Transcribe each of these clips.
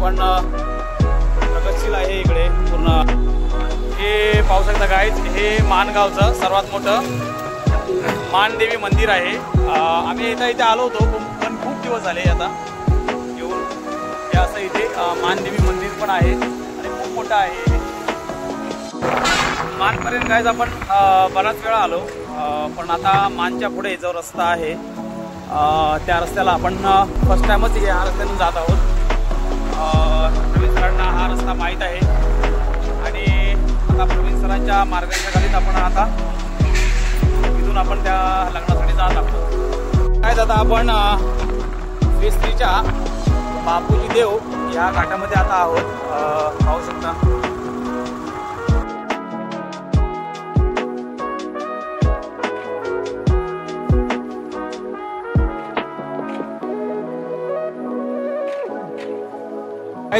पण प्रगतशील आहे इकडे पूर्ण। हे पाहू शकता गाईज, हे माणगावचं सर्वात मोठं मानदेवी मंदिर आहे। आम्ही इथे आलो होतो पण खूप दिवस झाले आता येऊन। हे असं इथे मानदेवी मंदिर पण आहे आणि खूप मोठं आहे। मानपर्यंत गाईज आपण बराच वेळा आलो, पण आता मानच्या पुढे जो रस्ता आहे त्या रस्त्याला आपण फर्स्ट टाइमच या रस्त्यातून जात आहोत। प्रवीण सरांना हा रस्ता माहीत आहे आणि आता प्रवीण सरांच्या मार्गदर्शनाखालीच आपण आता इथून आपण त्या लग्नासाठी जात आहोत। काय आता आपण श्री श्रीच्या बापूजी देव या घाटामध्ये आता आहोत, पाहू शकता।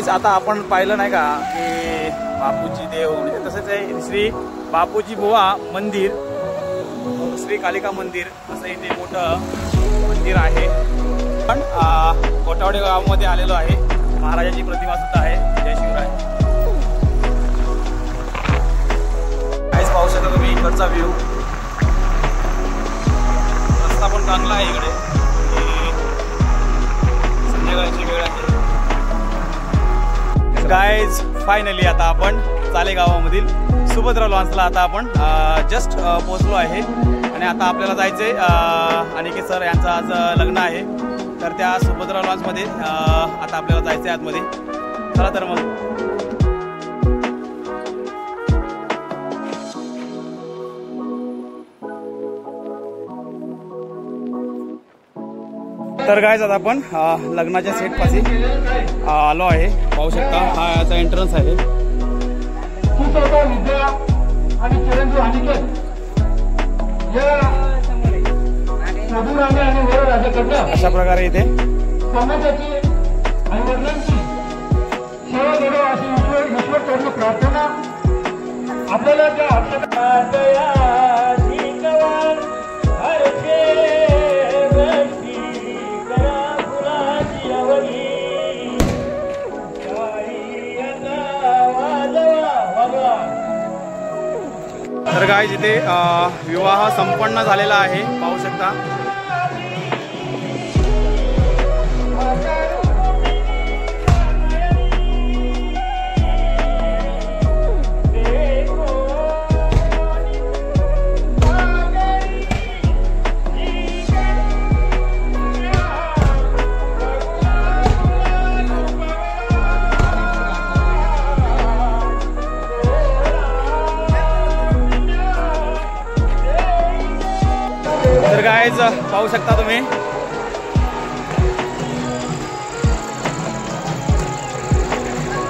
आता आपण पाहिलं नाही का की बापूजी देव म्हणजे तसेच आहे श्री बापूजी बुवा मंदिर, श्री कालिका मंदिर असं इथे मोठं मंदिर आहे। पण कोटावडे गावामध्ये आलेलो आहे, महाराजाची प्रतिमा सुद्धा आहे। जय शिवराय। काहीच पाहू शकता तुम्ही इकडचा व्ह्यू, रस्ता पण चांगला आहे इकडे। संध्याकाळची वेळ आहे गाईज। फायनली आता आपण चाले गावामधील सुभद्रा लॉन्सला आता आपण जस्ट पोहोचलो आहे आणि आता आपल्याला जायचंय अनिकेत सर यांचं आज लग्न आहे, तर त्या सुभद्रा लॉन्समध्ये आता आपल्याला जायचंय आतमध्ये। चला तर मग। तर गाईज आता आपण लग्नाच्या सेटपाशी आलो आहे, पाहू शकता। हा याचा एंट्रन्स आहे। अशा प्रकारे इथे प्रार्थना आपल्याला तर गाईज इथे विवाह संपन्न झालेला आहे, पाहू शकता। तर गाईज पाहू शकता तुम्ही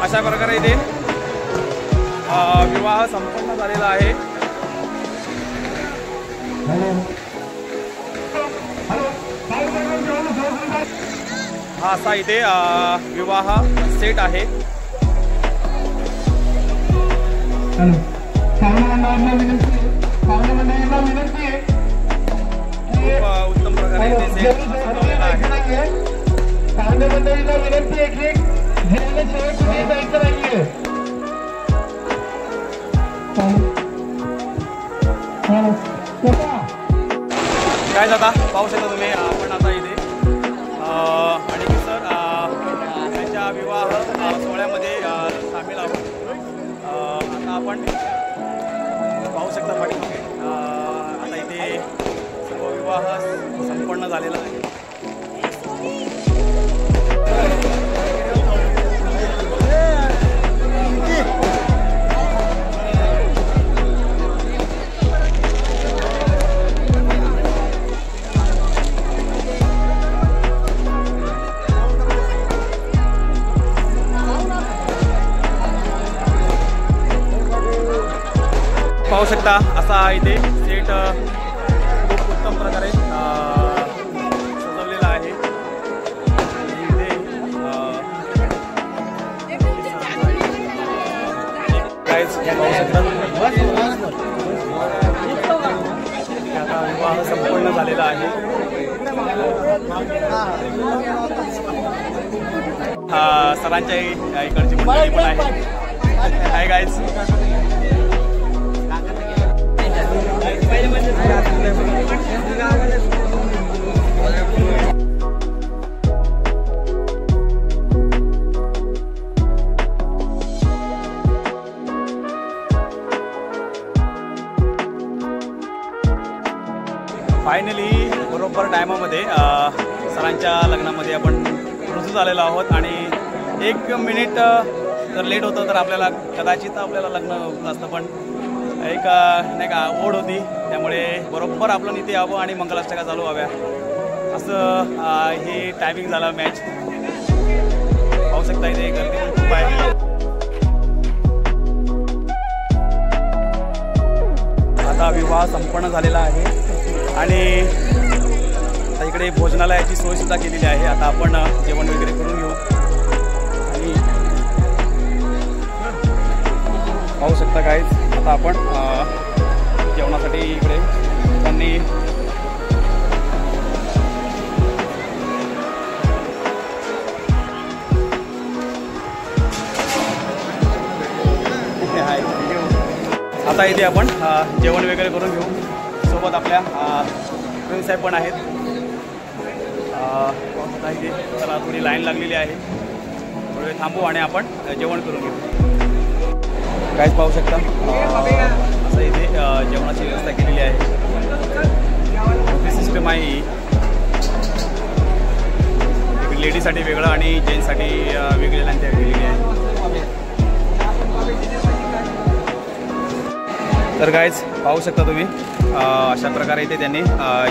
अशा प्रकारे इथे विवाह संपन्न झालेला आहे। हा असा इथे विवाह सेट आहे। उत्तम प्रकारे काय जाता पाहू शकता तुम्ही। आपण आता इथे अनिकेत सर त्यांच्या विवाह सोहळ्यामध्ये सामील आहोत। आता आपण पाहू शकता पाठीमागे आता इथे सर्व विवाह संपन्न झालेला आहे। पाहू शकता असा इथे सेट खूप उत्तम प्रकारे सजवलेला आहे। आता विवाह संपन्न झालेला आहे। सरांच्या इकडची मंडळी पण आहे. Hi guys. फायनली बरोबर टायमामध्ये सरांच्या लग्नामध्ये आपण रुजू झालेलो आहोत आणि 1 मिनिट जर लेट होतं तर आपल्याला कदाचित आपल्याला लग्न असतं, पण एक नाही का ओढ होती, त्यामुळे बरोबर आपलं इथे यावं आणि मंगलाष्टका चालू व्हाव्या असं हे टायमिंग झालं. मॅच पाहू शकता, इथे गर्दी पण खूप आहे. आता विवाह संपन्न झालेला आहे आणि इकडे भोजनालयाची सोय सुद्धा केलेली आहे. आता आपण जेवण वगैरे करून घेऊ आणि पाहू शकता काय आता आपण जेवणासाठी इकडे त्यांनी आता इथे आपण जेवण वगैरे करून घेऊ. सोबत आपल्या साहेब पण आहेत. इथे त्याला थोडी लाईन लागलेली आहे, थोडे थांबू आणि आपण जेवण करून घेऊ. काहीच पाहू शकता असं इथे जेवणाची व्यवस्था केलेली आहे. मोठी सिस्टम आहे ही. लेडीजसाठी वेगळं आणि जेंट्ससाठी वेगळी लाईन तयार केलेली आहे. तर गाईज पाहू शकता तुम्ही अशा प्रकारे इथे त्यांनी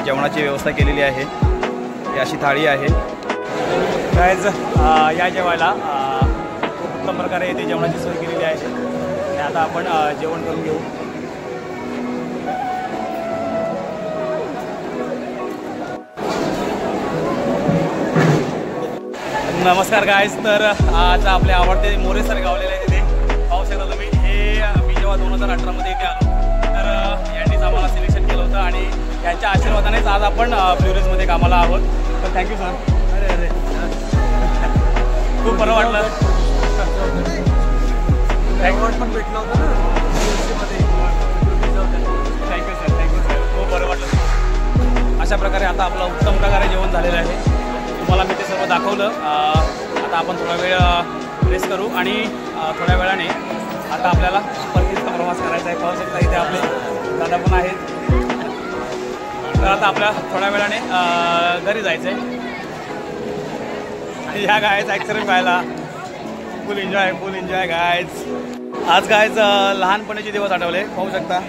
जेवणाची व्यवस्था केलेली आहे. ही अशी थाळी आहे. गाईज या जेवायला खूप उत्तम प्रकारे इथे जेवणाची सोय केलेली आहे आणि आता आपण जेवण करून घेऊ. नमस्कार गाईज. तर आज आपले आवडते मोरे सर गावलेले आहे तिथे पाहू शकता तुम्ही. हे मी जेव्हा 2018 इथे आलो तर यांनीच आम्हाला सिलेक्शन केलं होतं आणि यांच्या आशीर्वादानेच आज आपण ब्ल्युरेजमध्ये कामाला आहोत. तर थँक्यू सर. अरे खूप बरं वाटलं. पण भेटलं होतं ना थँक्यू सर. खूप बरं वाटलं. अशा प्रकारे आता आपलं उत्तम प्रकारे जेवण झालेलं आहे. तुम्हाला मी ते सर्व दाखवलं. आता आपण थोडा वेळ रेस्ट करू आणि थोड्या वेळाने आता आपल्याला परतीचा प्रवास करायचा आहे. पाहू शकता इथे आपले दादा पण आहेत. तर आता आपल्या थोड्या वेळाने घरी जायचं आहे. ह्या गायच ॲक्सिडेंट व्हायला फुल एन्जॉय गायज. आज गायज लहानपणीचे दिवस आठवले. पाहू शकता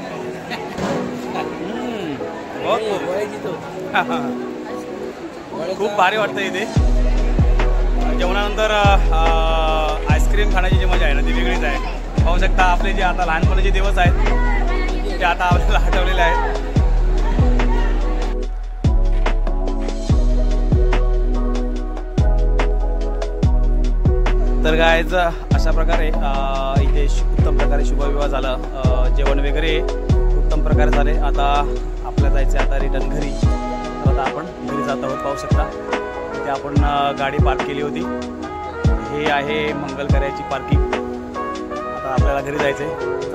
खूप भारी वाटतं इथे. जेवणानंतर आईस्क्रीम खाण्याची जी मजा आहे ना ती वेगळीच आहे. पाहू शकता आपले जे आता लहानपणीचे दिवस आहेत ते आता आपल्याला आठवलेले आहेत. तर गायज अशा प्रकारे इथे उत्तम प्रकारे शुभविवाह झाला. जेवण वगैरे उत्तम प्रकारे झाले. आता आपल्याला जायचं आता रिटर्न घरी. तर आता आपण घरी जात आहोत. पाहू शकता इथे आपण गाडी पार्क केली होती. हे आहे मंगलकार्याची पार्किंग. आता आपल्याला घरी जायचं आहे.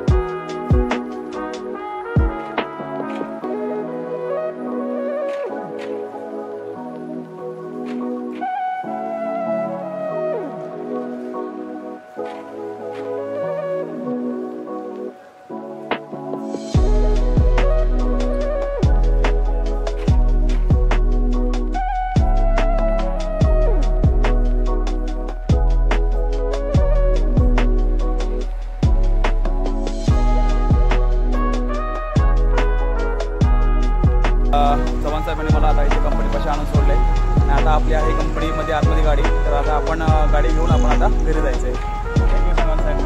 चव्हाण साहेबांनी मला आता इथे कंपनीपाशी आणून सोडले आणि आता आपली आहे कंपनीमध्ये आतमध्ये गाडी. तर आता आपण गाडी घेऊन आपण आता घरी जायचं आहे. थँक्यू चव्हाण साहेब.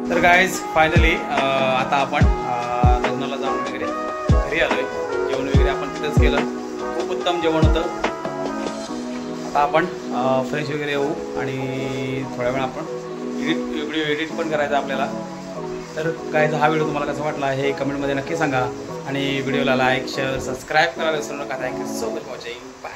तर गाईज फायनली आता आपण लग्नाला जाऊन वगैरे घरी आलोय. जेवण वगैरे आपण तिथंच केलं. खूप उत्तम जेवण होतं. आता आपण फ्रेश वगैरे येऊ आणि थोड्या वेळ आपण व्हिडिओ एडिट पण करायचा आपल्याला. तर काय हा व्हिडिओ तुम्हाला कसा वाटला हे कमेंटमध्ये नक्की सांगा आणि व्हिडिओला लाईक शेअर सबस्क्राईब करायला विसरू नका. Thank you so much watching. Bye.